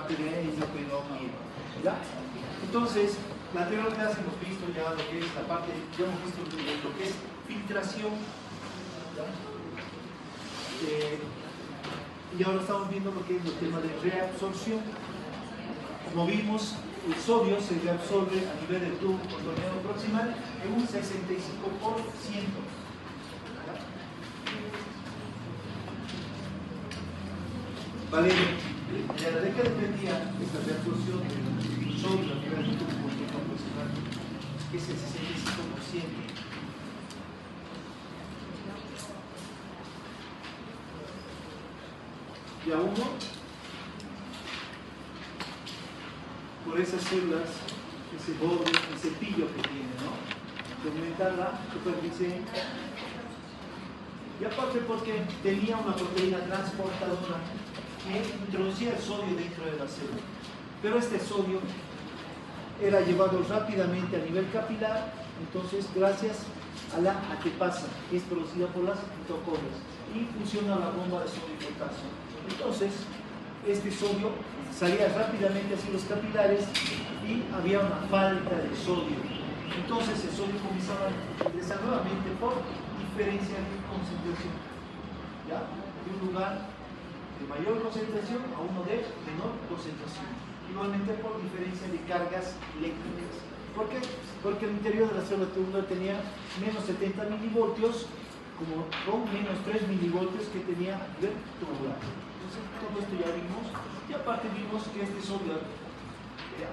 parte de endocrinopatía. ¿Ya? Entonces, la anterior clase hemos visto ya lo que es la parte, ya hemos visto lo que es filtración. ¿Ya? Y ahora estamos viendo lo que es el tema de reabsorción. Como vimos, el sodio se reabsorbe a nivel del tubo contorneado proximal en un 65%. Vale, de la que dependía esta reabsorción del sodio a nivel del tubo contorneado proximal, que es el 65%. Y a uno, por esas células, ese borde, ese pillo que tiene, ¿no? De aumentar la superficie. Y aparte porque tenía una proteína transportadora que introducía el sodio dentro de la célula. Pero este sodio era llevado rápidamente a nivel capilar, entonces gracias a la ATPasa, que es producida por las mitocondrias, y funciona la bomba de sodio y potasio. Entonces, este sodio salía rápidamente hacia los capilares y había una falta de sodio. Entonces, el sodio comenzaba a ingresar nuevamente por diferencia de concentración. ¿Ya? De un lugar de mayor concentración a uno de menor concentración. Igualmente por diferencia de cargas eléctricas. ¿Por qué? Porque el interior de la célula tubular tenía menos 70 milivoltios, como con menos 3 milivoltios que tenía a nivel tubular. Entonces, todo esto ya vimos. Y aparte vimos que este sodio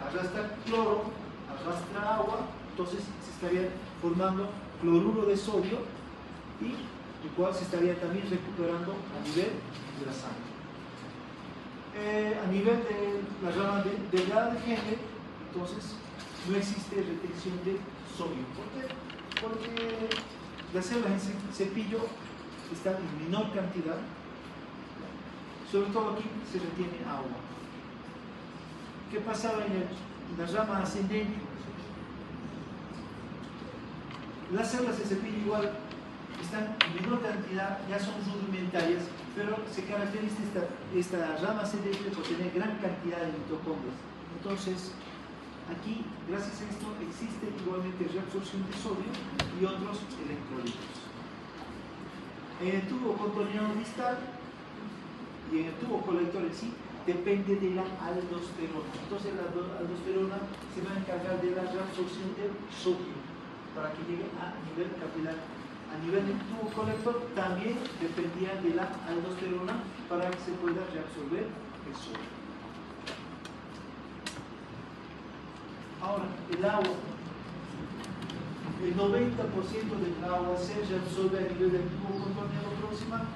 arrastra cloro, arrastra agua, entonces se estaría formando cloruro de sodio y el cual se estaría también recuperando a nivel de la sangre. A nivel de la rama delgada de Henle, entonces no existe retención de sodio. ¿Por qué? Porque las células en cepillo están en menor cantidad. Sobre todo aquí se retiene agua. ¿Qué pasaba en la rama ascendente? Las células de cepillo igual están en menor cantidad, ya son rudimentarias, pero se caracteriza esta rama ascendente por tener gran cantidad de mitocondrias. Entonces, aquí, gracias a esto, existe igualmente reabsorción de sodio y otros electrolitos. En el tubo contorneado distal y en el tubo colector en sí, depende de la aldosterona. Entonces la aldosterona se va a encargar de la reabsorción del sodio para que llegue a nivel capilar. A nivel del tubo colector también dependía de la aldosterona para que se pueda reabsorber el sodio. Ahora, el agua. El 90% del agua se reabsorbe a nivel del tubo contorneado proximal.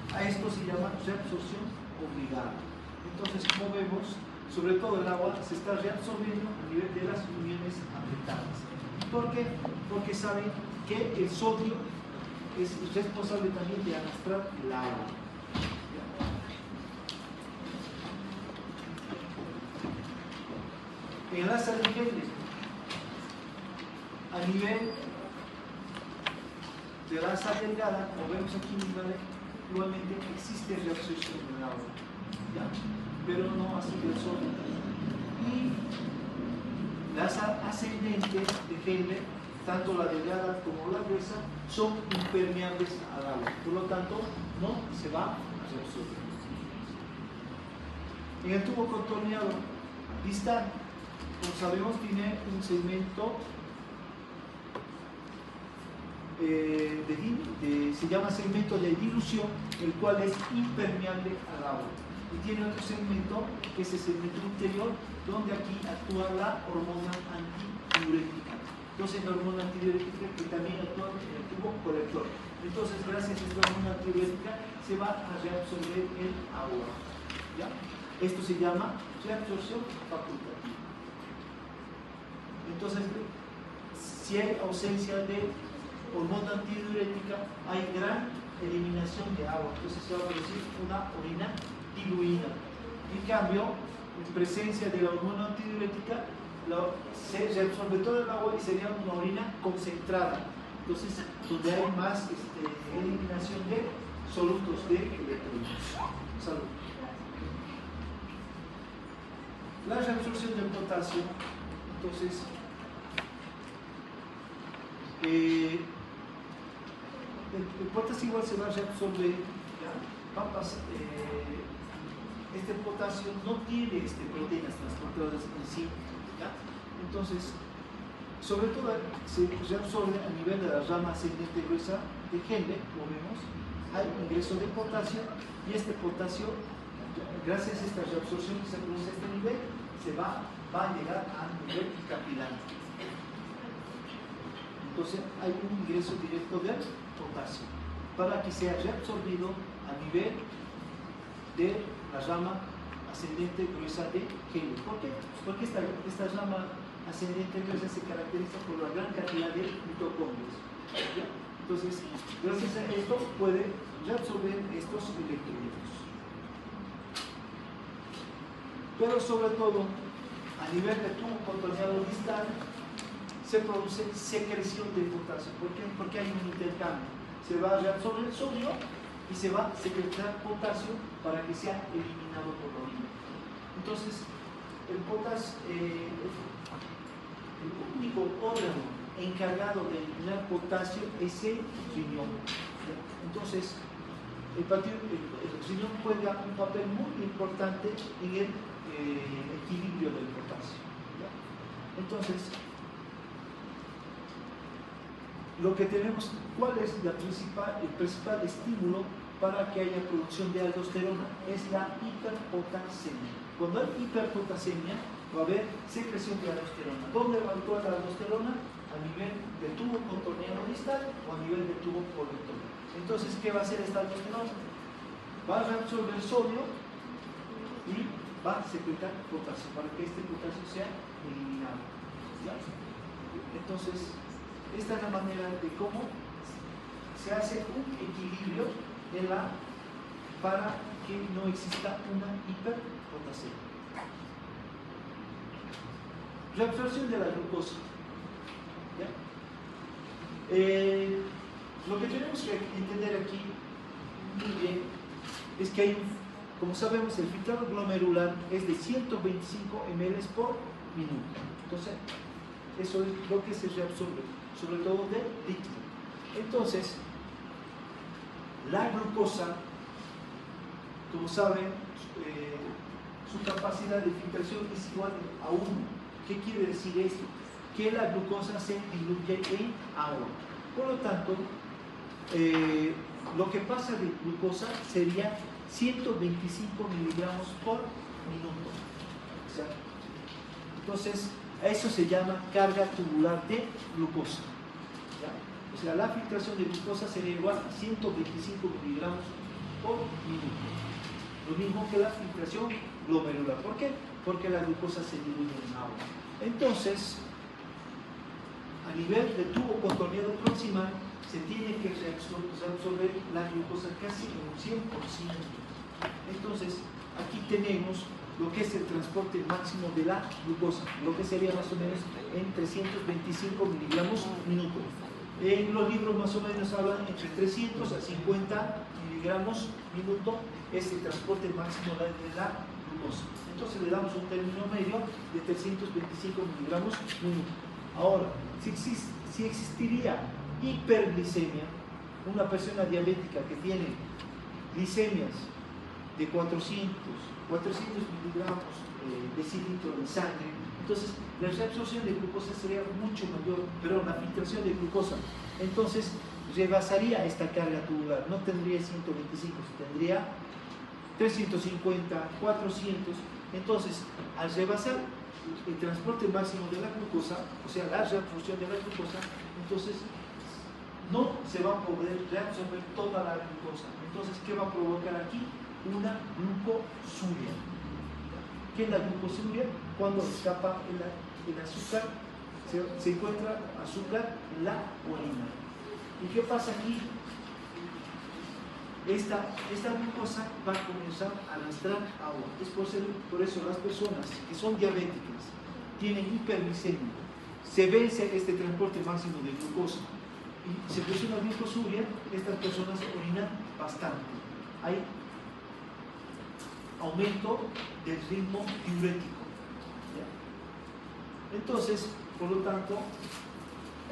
A esto se llama reabsorción obligada. Entonces, como vemos, sobre todo el agua se está reabsorbiendo a nivel de las uniones afectadas. ¿Por qué? Porque saben que el sodio es responsable también de arrastrar el agua. En las aldehides, a nivel de la sal delgada, como vemos aquí, igualmente existe reabsorción del agua, ¿ya? Pero no así del sodio. Y las ascendentes de Henle, tanto la delgada como la gruesa, son impermeables al agua, por lo tanto no se va a reabsorber. En el tubo contorneado distal, como sabemos, tiene un segmento se llama segmento de dilución, el cual es impermeable al agua. Y tiene otro segmento, que es el segmento interior, donde aquí actúa la hormona antidiurética. Entonces, la hormona antidiurética que también actúa en el tubo colector. Entonces, gracias a esta hormona antidiurética, se va a reabsorber el agua. ¿Ya? Esto se llama reabsorción facultativa. Entonces, si hay ausencia de hormona antidiurética, hay gran eliminación de agua. Entonces, se va a producir una orina diluida. En cambio, en presencia de la hormona antidiurética, se reabsorbe todo el agua y sería una orina concentrada. Entonces, donde hay más eliminación de solutos de electrolitos. Salud. la reabsorción del potasio, entonces, el potasio igual se va a reabsorber, ¿ya? Este potasio no tiene proteínas transportadoras en sí, ¿ya? Entonces, sobre todo se reabsorbe a nivel de la rama ascendente gruesa de Henle, como vemos, hay ingreso de potasio y este potasio, gracias a esta reabsorción que se produce a este nivel, va a llegar al nivel capilar. Entonces hay un ingreso directo del potasio para que sea reabsorbido a nivel de la rama ascendente gruesa de Henle. ¿Por qué? Porque esta rama ascendente gruesa se caracteriza por la gran cantidad de mitocondrios. ¿Ya? Entonces, gracias a esto puede reabsorber estos electrolitos. Pero sobre todo, a nivel de tubo contorneado distal, se produce secreción de potasio. ¿Por qué? Porque hay un intercambio. Se va a reabsorber el sodio y se va a secretar potasio para que sea eliminado por la orina. Entonces, el único órgano encargado de eliminar potasio es el riñón. Entonces, el riñón juega un papel muy importante en el equilibrio del potasio. ¿Ya? Entonces, lo que tenemos, ¿cuál es el principal estímulo para que haya producción de aldosterona? Es la hiperpotasemia. Cuando hay hiperpotasemia, va a haber secreción de aldosterona. ¿Dónde va a actuar la aldosterona? A nivel del tubo contorneado distal o a nivel del tubo colector. Entonces, ¿qué va a hacer esta aldosterona? Va a reabsorber el sodio y va a secretar potasio para que este potasio sea eliminado. ¿Ya? Entonces, esta es la manera de cómo se hace un equilibrio para que no exista una hiperpotasemia. Reabsorción de la glucosa. ¿Ya? Lo que tenemos que entender aquí muy bien es que como sabemos, el filtrado glomerular es de 125 ml por minuto. Entonces, eso es lo que se reabsorbe, sobre todo de líquido. Entonces, la glucosa, como saben, su capacidad de filtración es igual a 1. ¿Qué quiere decir esto? Que la glucosa se diluye en agua. Por lo tanto, lo que pasa de glucosa sería 125 miligramos por minuto. Entonces, a eso se llama carga tubular de glucosa. ¿Ya? O sea, la filtración de glucosa sería igual a 125 miligramos por minuto. Lo mismo que la filtración glomerular. ¿Por qué? Porque la glucosa se diluye en agua. Entonces, a nivel de tubo contorneado proximal, se tiene que reabsorber la glucosa casi en un 100%. Entonces, aquí tenemos lo que es el transporte máximo de la glucosa, lo que sería más o menos en 325 miligramos minuto. En los libros más o menos hablan entre 300 a 50 miligramos minuto, es el transporte máximo de la glucosa. Entonces le damos un término medio de 325 miligramos minuto. Ahora, si existiría hiperglicemia, una persona diabética que tiene glicemias de 400 miligramos decilitro de sangre, entonces la reabsorción de glucosa sería mucho mayor, pero la filtración de glucosa, entonces rebasaría esta carga tubular, no tendría 125, tendría 350, 400, entonces al rebasar el transporte máximo de la glucosa, o sea, la reabsorción de la glucosa, entonces no se va a poder reabsorber toda la glucosa. Entonces, ¿qué va a provocar aquí? Una glucosuria. ¿Qué es la glucosuria? Cuando escapa el azúcar, se encuentra azúcar en la orina. ¿Y qué pasa aquí? Esta glucosa va a comenzar a arrastrar agua. Es por eso las personas que son diabéticas, tienen hiperglicemia, se vence este transporte máximo de glucosa y se produce una glucosuria, estas personas orinan bastante. Hay aumento del ritmo diurético. Entonces, por lo tanto,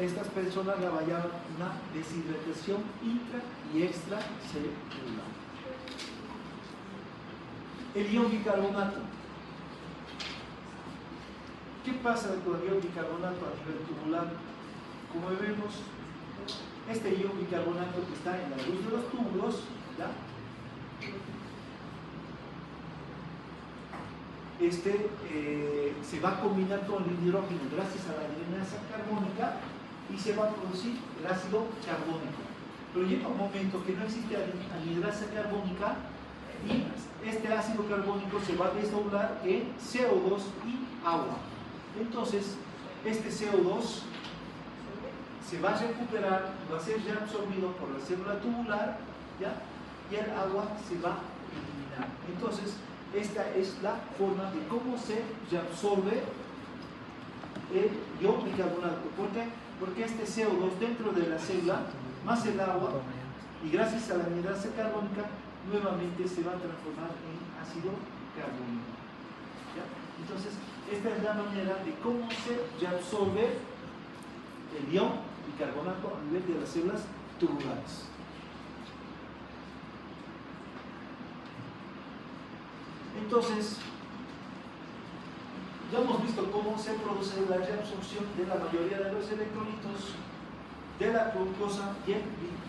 estas personas la llaman una deshidratación intra y extracelular. El ion bicarbonato. ¿Qué pasa con el ion bicarbonato a nivel tubular? Como vemos, este ion bicarbonato que está en la luz de los túbulos, ¿ya? Se va a combinar con el hidrógeno gracias a la anhidrasa carbónica y se va a producir el ácido carbónico. Pero llega un momento que no existe anhidrasa carbónica y este ácido carbónico se va a desdoblar en CO2 y agua. Entonces, este CO2 se va a recuperar, va a ser reabsorbido por la célula tubular, ¿ya? Y el agua se va a eliminar. Entonces, esta es la forma de cómo se reabsorbe el ion bicarbonato. ¿Por qué? Porque este CO2 dentro de la célula, más el agua, y gracias a la anhidrasa carbónica, nuevamente se va a transformar en ácido carbónico. ¿Ya? Entonces, esta es la manera de cómo se reabsorbe el ion bicarbonato a nivel de las células tubulares. Entonces, ya hemos visto cómo se produce la reabsorción de la mayoría de los electrolitos de la glucosa y el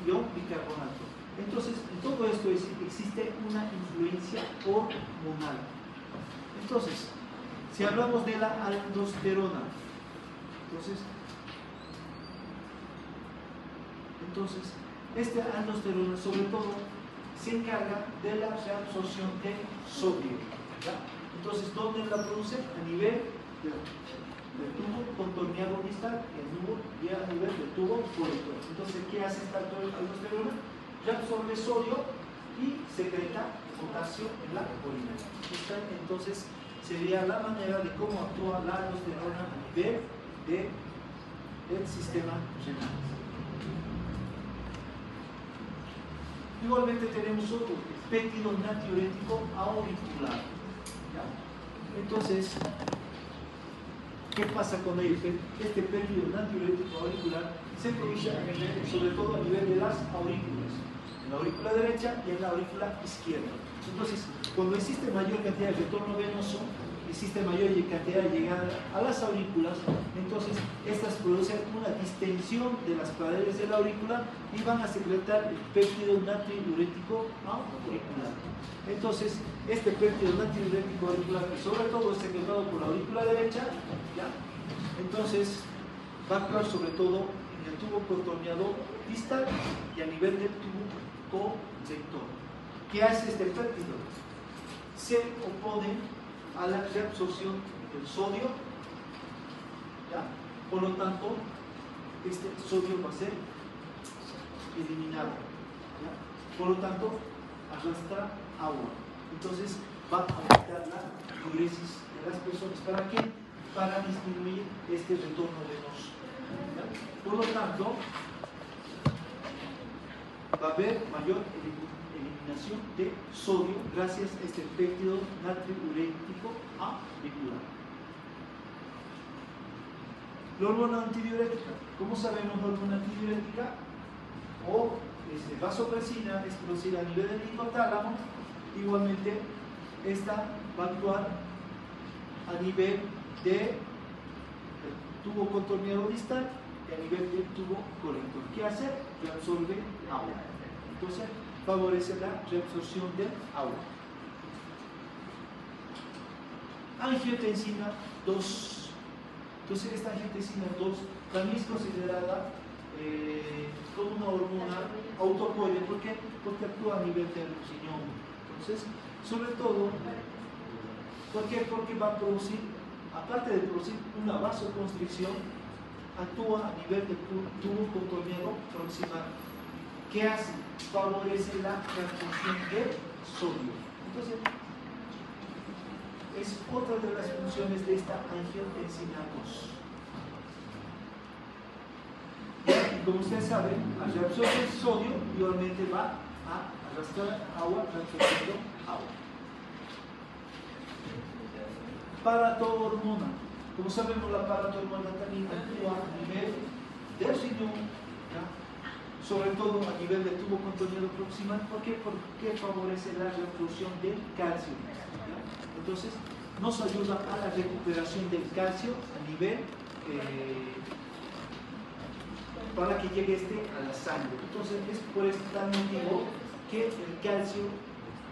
ion bicarbonato. Entonces, en todo esto existe una influencia hormonal. Entonces, si hablamos de la aldosterona, entonces esta aldosterona sobre todo se encarga de la reabsorción de sodio, ¿ya? Entonces, ¿dónde la produce? A nivel del tubo contorneado distal y a nivel del tubo colector. Entonces, ¿qué hace esta aldosterona? Reabsorbe sodio y secreta potasio en la orina. Entonces, sería la manera de cómo actúa la aldosterona a nivel del sistema renal. Igualmente tenemos otro, el péptido natriurético auricular. ¿Ya? Entonces, ¿qué pasa con ello? Este péptido natriurético auricular se produce sobre todo a nivel de las aurículas, en la aurícula derecha y en la aurícula izquierda. Entonces, cuando existe mayor cantidad de retorno venoso, existe mayor cantidad de llegada a las aurículas, entonces estas producen una distensión de las paredes de la aurícula y van a secretar el péptido natriurético auricular. Entonces, este péptido natriurético auricular, que sobre todo es secretado por la aurícula derecha, ¿ya? Entonces va a actuar sobre todo en el tubo contorneado distal y a nivel del tubo colector. ¿Qué hace este péptido? Se opone a la reabsorción del sodio, ¿ya? Por lo tanto, este sodio va a ser eliminado, ¿ya? Por lo tanto, arrastra agua. Entonces, va a aumentar la diuresis de las personas. ¿Para qué? Para disminuir este retorno venoso, ¿ya? Por lo tanto, va a haber mayor eliminación de sodio gracias a este péptido natriurético auricular. La hormona antidiurética. ¿Cómo sabemos la hormona antidiurética? O vasopresina es producida a nivel del hipotálamo. Igualmente, esta va a actuar a nivel del tubo contorneado distal y a nivel del tubo colector. ¿Qué hace? Reabsorbe agua. Entonces, favorece la reabsorción del agua. Angiotensina 2. Entonces, esta angiotensina 2 también es considerada como una hormona autocoide. ¿Por qué? Porque actúa a nivel del riñón. Entonces, sobre todo, ¿por qué? Porque va a producir, aparte de producir una vasoconstricción, actúa a nivel del tubo contorneado proximal. ¿Qué hace? Favorece la reabsorción del sodio. Entonces, es otra de las funciones de esta angiotensina 2. Y como ustedes saben, al reabsorber el sodio, igualmente va a arrastrar agua, transfiriendo agua. paratohormona. Como sabemos, la paratohormona también actúa a nivel del riñón, ¿ya? Sobre todo a nivel del tubo contorneado proximal. ¿Por qué? Porque favorece la reabsorción del calcio, ¿ya? Entonces, nos ayuda a la recuperación del calcio a nivel para que llegue a la sangre. Entonces, es por este tal motivo que el calcio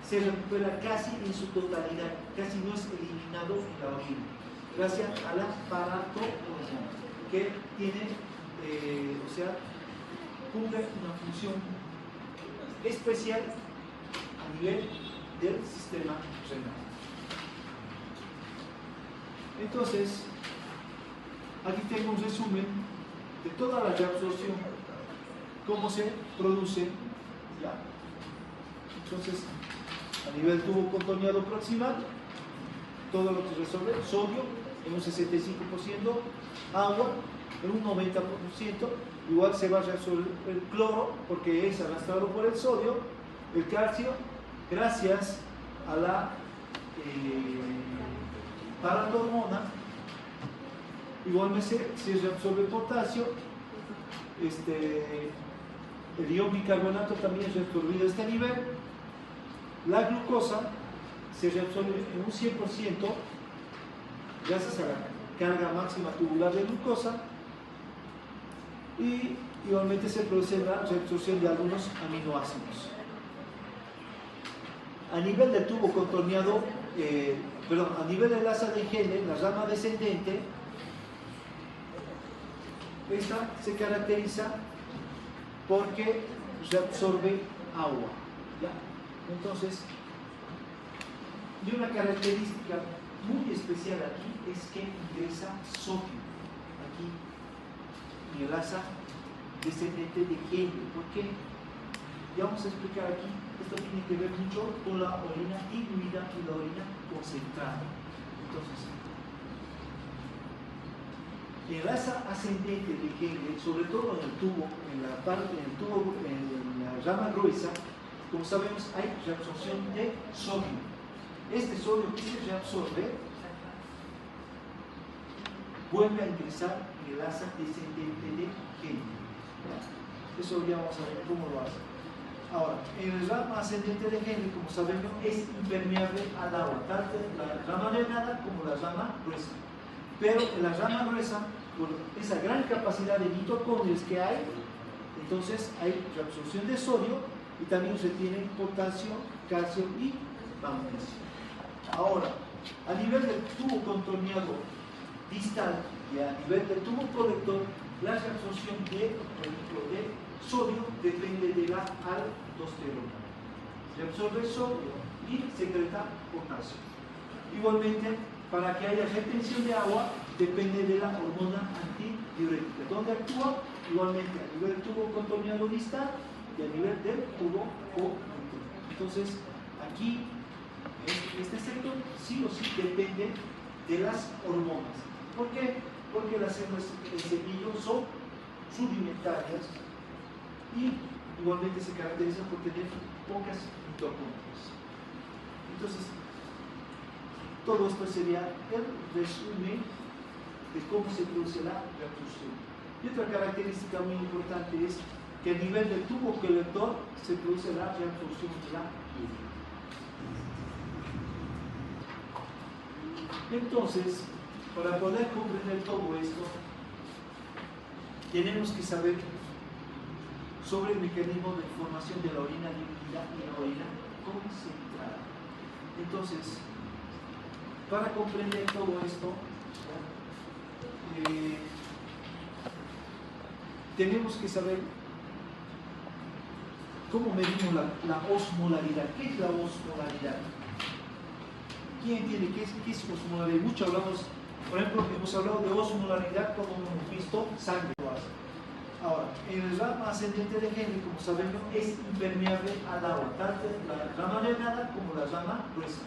se recupera casi en su totalidad, casi no es eliminado en la orina, gracias a la paratohormona, que tiene, cumple una función especial a nivel del sistema renal. Entonces, aquí tengo un resumen de toda la reabsorción, cómo se produce, ¿ya? Entonces, a nivel tubo contorneado proximal, todo lo que resuelve, sodio en un 65%, agua en un 90%, igual se va a resolver el cloro porque es arrastrado por el sodio, el calcio, gracias a la paratohormona, igualmente se reabsorbe potasio, el ion bicarbonato también es reabsorbido a este nivel. La glucosa se reabsorbe en un 100% gracias a la carga máxima tubular de glucosa, y igualmente se produce la reabsorción de algunos aminoácidos. A nivel del tubo contorneado, a nivel del asa de Henle, la rama descendente, esta se caracteriza porque reabsorbe agua, ¿ya? Entonces, y una característica muy especial aquí es que ingresa sodio aquí en el asa descendente de Henle. ¿Por qué? Ya vamos a explicar aquí. Esto tiene que ver mucho con la orina diluida y la orina concentrada. Entonces, en el asa ascendente de Henle, sobre todo en el tubo, en la rama gruesa, como sabemos, hay reabsorción de sodio. Este sodio que se reabsorbe vuelve a ingresar en el asa descendente de Henle. Eso ya vamos a ver cómo lo hace. Ahora, en el rama ascendente de Henle, como sabemos, es impermeable al agua, tanto la rama delgada como la rama gruesa. Pero en la rama gruesa, por esa gran capacidad de mitocondrias que hay, entonces hay reabsorción de sodio y también se tiene potasio, calcio y magnesio. Ahora, a nivel del tubo contorneado distal y a nivel del tubo colector, la reabsorción de sodio depende de la aldosterona. Reabsorbe sodio y secreta potasio. Igualmente, para que haya retención de agua, depende de la hormona antidiurética. ¿Dónde actúa? Igualmente a nivel del tubo contorneado distal y a nivel del tubo colector. Entonces, aquí, este sector sí o sí depende de las hormonas. ¿Por qué? Porque las células en cepillo son rudimentarias y igualmente se caracterizan por tener pocas mitocondrias. Entonces, todo esto sería el resumen de cómo se produce la reabsorción. Y otra característica muy importante es que a nivel del tubo colector se produce la reabsorción de la urea. Entonces, para poder comprender todo esto, tenemos que saber sobre el mecanismo de formación de la orina líquida y la orina concentrada. Entonces, para comprender todo esto, tenemos que saber cómo medimos la osmolaridad. ¿Qué es la osmolaridad? ¿Quién entiende qué es osmolaridad? Mucho hablamos, por ejemplo, hemos hablado de osmolaridad como hemos visto sangre. Ahora, en el rama ascendente de Henle, como sabemos, es impermeable al agua, tanto la rama delgada como la rama gruesa.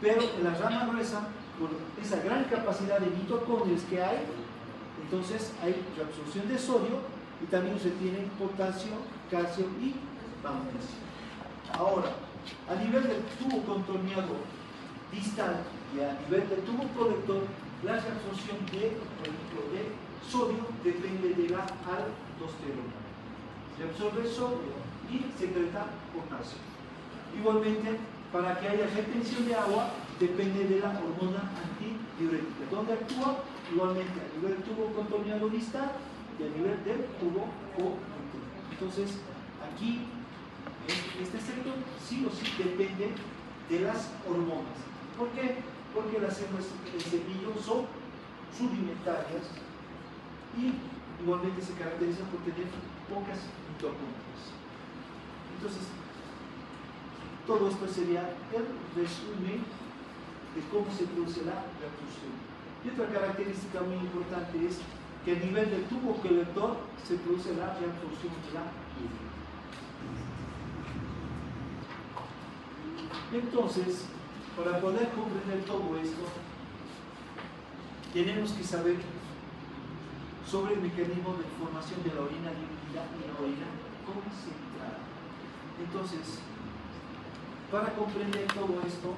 Pero en la rama gruesa, por esa gran capacidad de mitocondrias que hay, entonces hay reabsorción de sodio y también se tiene potasio, calcio y magnesio. Ahora, a nivel del tubo contorneado distal y y a nivel del tubo colector, la reabsorción de, por ejemplo, de sodio depende de la aldosterona. Se absorbe sodio y secreta potasio. Igualmente, para que haya retención de agua, depende de la hormona antidiurética. ¿Dónde actúa? Igualmente a nivel tubo contorneado distal y a nivel del tubo colector. Entonces, aquí, este sector sí o sí depende de las hormonas. ¿Por qué? Porque las hembras del cepillo son subimentarias y igualmente se caracterizan por tener pocas mitocondrias. Entonces, todo esto sería el resumen de cómo se produce la reabsorción. Y otra característica muy importante es que a nivel del tubo colector se produce la reabsorción de la urea. Entonces, para poder comprender todo esto, tenemos que saber sobre el mecanismo de formación de la orina diluida y la orina concentrada. Entonces, para comprender todo esto,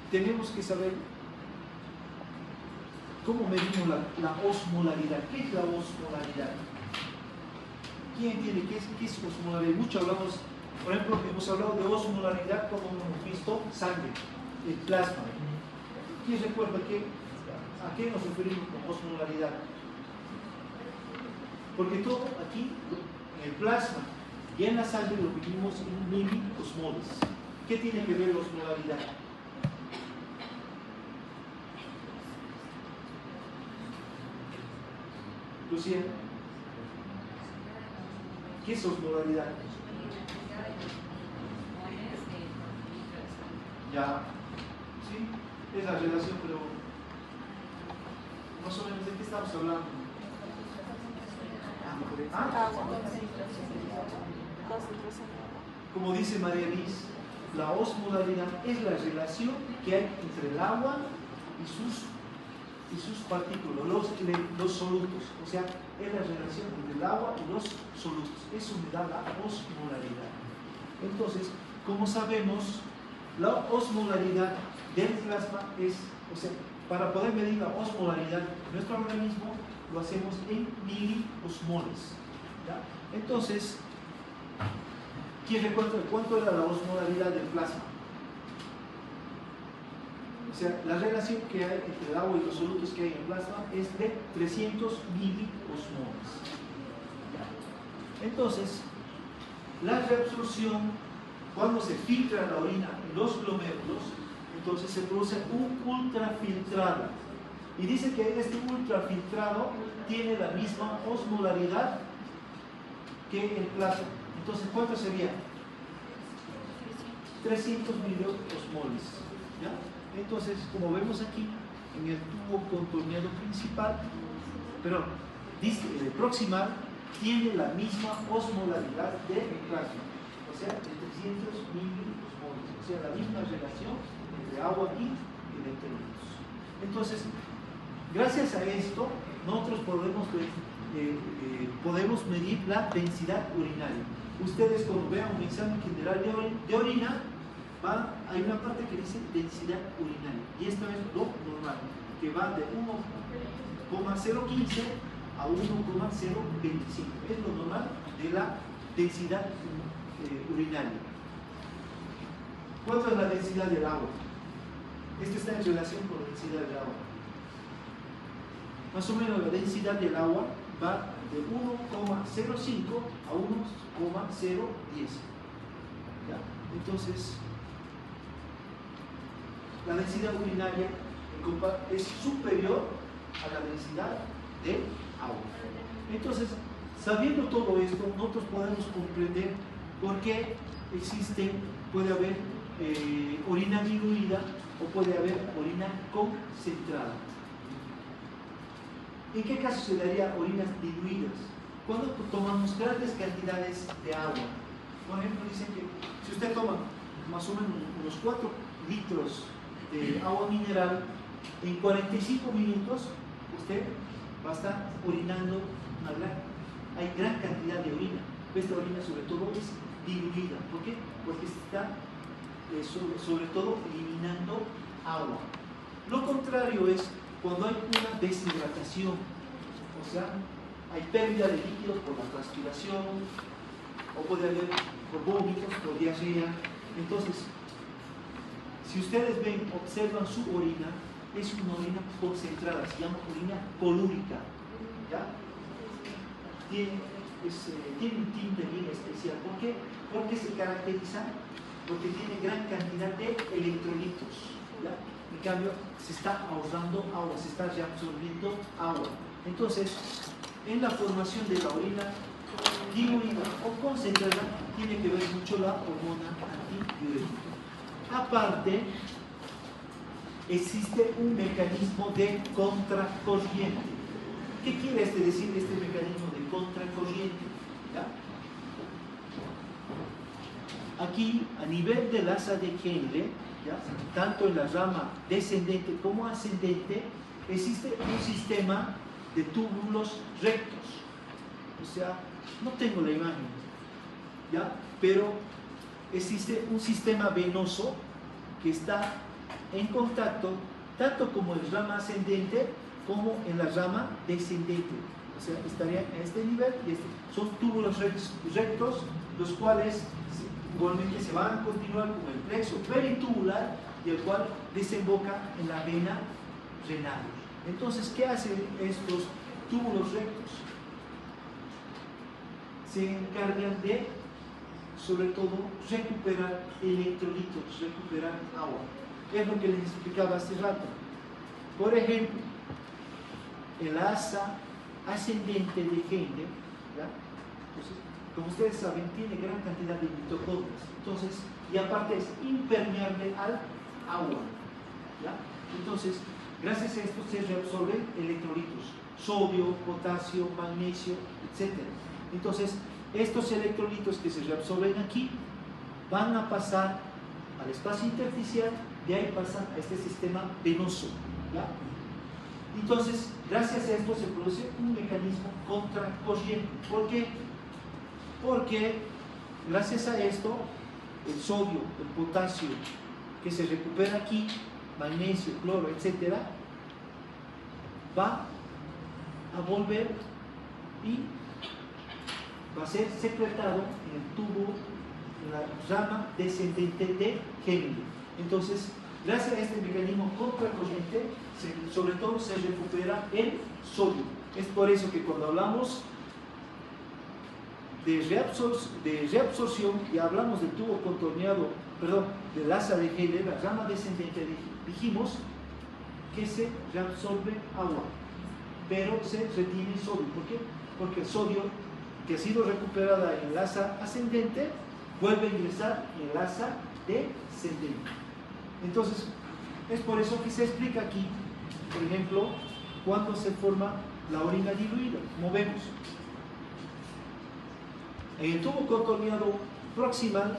tenemos que saber cómo medimos la osmolaridad. ¿Qué es la osmolaridad? ¿Quién entiende qué es osmolaridad? Mucho hablamos, por ejemplo, hemos hablado de osmolaridad como hemos visto sangre, el plasma. ¿Quién recuerda a qué nos referimos con osmolaridad? Porque todo aquí, en el plasma y en la sangre, lo medimos en miliosmoles. ¿Qué tiene que ver la osmolaridad? Lucía, ¿qué es osmolaridad? Ya, sí, es la relación, pero más o menos de qué estamos hablando. Como dice María Liz, la osmolaridad es la relación que hay entre el agua y sus partículas, los solutos. O sea, es la relación entre el agua y los solutos. Eso me da la osmolaridad. Entonces, como sabemos, la osmolaridad del plasma es, o sea, para poder medir la osmolaridad de nuestro organismo, lo hacemos en miliosmoles. ¿Ya? Entonces, ¿quién recuerda cuánto era la osmolaridad del plasma? O sea, la relación que hay entre el agua y los solutos que hay en plasma es de 300 miliosmoles. Entonces, la reabsorción, cuando se filtra la orina en los glomérulos, entonces se produce un ultrafiltrado. Y dice que este ultrafiltrado tiene la misma osmolaridad que el plasma. Entonces, ¿cuánto sería? 300 miliosmoles. ¿Ya? Entonces, como vemos aquí, en el tubo contorneado principal, pero el proximal tiene la misma osmolaridad del plasma, o sea, de 300 miliosmoles, o sea, la misma relación entre agua y electrolitos. Entonces, gracias a esto, nosotros podemos medir la densidad urinaria. Ustedes, cuando vean un examen general de orina, hay una parte que dice densidad urinaria, y esto es lo normal, que va de 1,015 a 1,025. Es lo normal de la densidad urinaria. ¿Cuánto es la densidad del agua? Esto está en relación con la densidad del agua. Más o menos la densidad del agua va de 1,05 a 1,010. ¿Ya? Entonces, la densidad urinaria es superior a la densidad del agua. Entonces, sabiendo todo esto, nosotros podemos comprender por qué puede haber orina diluida o puede haber orina concentrada. ¿En qué caso se daría orinas diluidas? Cuando tomamos grandes cantidades de agua. Por ejemplo, dicen que si usted toma más o menos unos 4 litros de agua mineral, en 45 minutos usted va a estar orinando hay gran cantidad de orina. Esta orina sobre todo es diluida. ¿Por qué? Porque está sobre todo eliminando agua. Lo contrario es cuando hay una deshidratación, o sea, hay pérdida de líquidos por la transpiración, o puede haber por vómitos, por diarrea. Entonces, si ustedes ven, observan su orina, es una orina concentrada, se llama orina colúrica, ¿ya? Tiene un tinte bien especial. ¿Por qué? Porque se caracteriza, porque tiene gran cantidad de electrolitos, ¿ya? En cambio, se está ahorrando agua, se está reabsorbiendo agua. Entonces, en la formación de la orina diluida o concentrada, tiene que ver mucho la hormona antidiurética. Aparte, existe un mecanismo de contracorriente. ¿Qué quiere decir este mecanismo de contracorriente? ¿Ya? Aquí, a nivel del asa de Henle, ¿ya? Tanto en la rama descendente como ascendente, existe un sistema de túbulos rectos. O sea, no tengo la imagen, ¿ya? Pero existe un sistema venoso que está en contacto tanto como en la rama ascendente como en la rama descendente. O sea, estaría en este nivel y este. Son túbulos rectos, los cuales igualmente se van a continuar con el plexo peritubular y el cual desemboca en la vena renal. Entonces, ¿qué hacen estos túbulos rectos? Se encargan de, sobre todo, recuperar electrolitos, recuperar agua. Es lo que les explicaba hace rato. Por ejemplo, el asa ascendente de Henle, ¿ya? Entonces, como ustedes saben, tiene gran cantidad de mitocondrias. Entonces, y aparte es impermeable al agua, ¿ya? Entonces, gracias a esto se reabsorben electrolitos, sodio, potasio, magnesio, etc. Entonces, estos electrolitos que se reabsorben aquí van a pasar al espacio intersticial, de ahí pasan a este sistema venoso, ¿ya? Entonces, gracias a esto se produce un mecanismo contracorriente. ¿Por qué? Porque gracias a esto, el sodio, el potasio que se recupera aquí, magnesio, cloro, etc., va a volver y va a ser secretado en el tubo, en la rama descendente de Henle. Entonces, gracias a este mecanismo contracorriente, sobre todo se recupera el sodio. Es por eso que cuando hablamos de reabsorción y hablamos del tubo contorneado, perdón, del asa de Henle, la rama descendente, dijimos que se reabsorbe agua, pero se retiene sodio. ¿Por qué? Porque el sodio que ha sido recuperada en el asa ascendente vuelve a ingresar en el asa descendente. Entonces, es por eso que se explica aquí, por ejemplo, cuando se forma la orina diluida, como vemos. En el tubo contorneado proximal